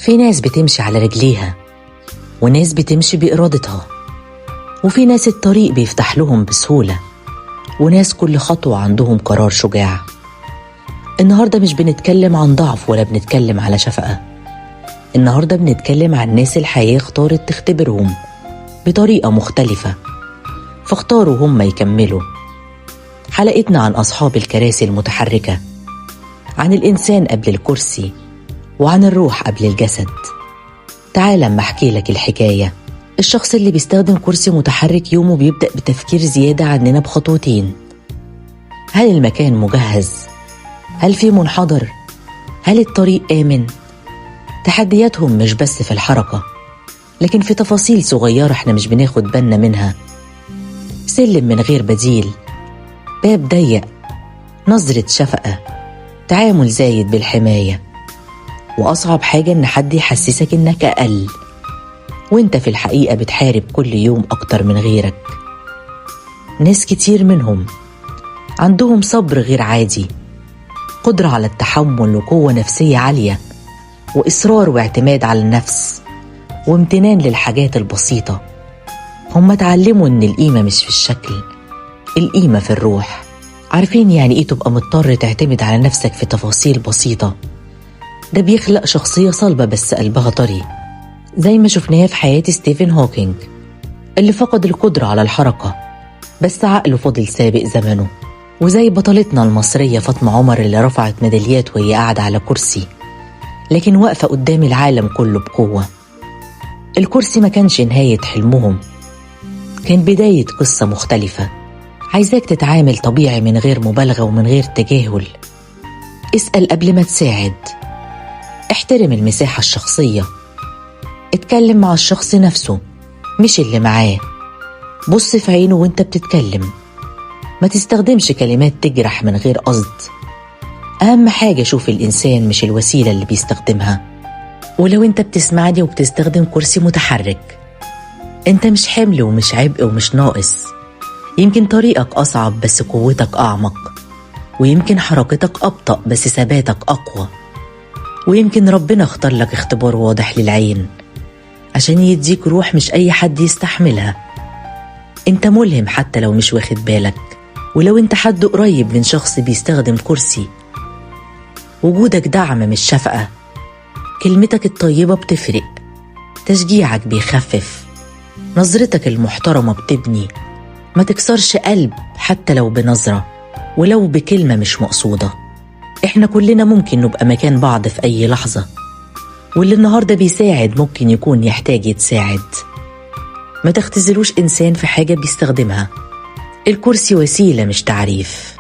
في ناس بتمشي على رجليها، وناس بتمشي بإرادتها، وفي ناس الطريق بيفتح لهم بسهولة، وناس كل خطوة عندهم قرار شجاع. النهاردة مش بنتكلم عن ضعف ولا بنتكلم على شفقة. النهاردة بنتكلم عن ناس الحياة اختارت تختبرهم بطريقة مختلفة، فاختاروا هم يكملوا. حلقتنا عن أصحاب الكراسي المتحركة، عن الإنسان قبل الكرسي، وعن الروح قبل الجسد. تعال أما أحكي لك الحكاية. الشخص اللي بيستخدم كرسي متحرك يومه بيبدأ بتفكير زيادة عننا بخطوتين: هل المكان مجهز؟ هل في منحدر؟ هل الطريق آمن؟ تحدياتهم مش بس في الحركة، لكن في تفاصيل صغيرة احنا مش بناخد بالنا منها. سلم من غير بديل، باب ضيق، نظرة شفقة، تعامل زايد بالحماية. وأصعب حاجة إن حد يحسسك إنك أقل، وإنت في الحقيقة بتحارب كل يوم أكتر من غيرك. ناس كتير منهم عندهم صبر غير عادي، قدرة على التحمل وقوة نفسية عالية، وإصرار واعتماد على النفس، وامتنان للحاجات البسيطة. هم اتعلموا إن القيمة مش في الشكل، القيمة في الروح. عارفين يعني إيه تبقى مضطر تعتمد على نفسك في تفاصيل بسيطة؟ ده بيخلق شخصية صلبة بس قلبها طري، زي ما شفناه في حياة ستيفن هوكينج اللي فقد القدرة على الحركة بس عقله فضل سابق زمنه، وزي بطلتنا المصرية فاطمة عمر اللي رفعت ميداليات وهي قاعدة على كرسي، لكن واقفة قدام العالم كله بقوة. الكرسي ما كانش نهاية حلمهم، كان بداية قصة مختلفة. عايزاك تتعامل طبيعي من غير مبالغة ومن غير تجاهل. اسأل قبل ما تساعد، احترم المساحة الشخصية، اتكلم مع الشخص نفسه مش اللي معاه. بص في عينه وانت بتتكلم، ما تستخدمش كلمات تجرح من غير قصد. أهم حاجة شوف الإنسان مش الوسيلة اللي بيستخدمها. ولو انت بتسمعني وبتستخدم كرسي متحرك، انت مش حمل ومش عبء ومش ناقص. يمكن طريقك أصعب بس قوتك أعمق، ويمكن حركتك أبطأ بس ثباتك أقوى، ويمكن ربنا اختار لك اختبار واضح للعين عشان يديك روح مش أي حد يستحملها. انت ملهم حتى لو مش واخد بالك. ولو انت حد قريب من شخص بيستخدم كرسي، وجودك دعم مش شفقة. كلمتك الطيبة بتفرق، تشجيعك بيخفف، نظرتك المحترمة بتبني. ما تكسرش قلب حتى لو بنظرة، ولو بكلمة مش مقصودة. احنا كلنا ممكن نبقى مكان بعض في أي لحظة، واللي النهاردة بيساعد ممكن يكون يحتاج يتساعد. ما تختزلوش إنسان في حاجة بيستخدمها. الكرسي وسيلة مش تعريف.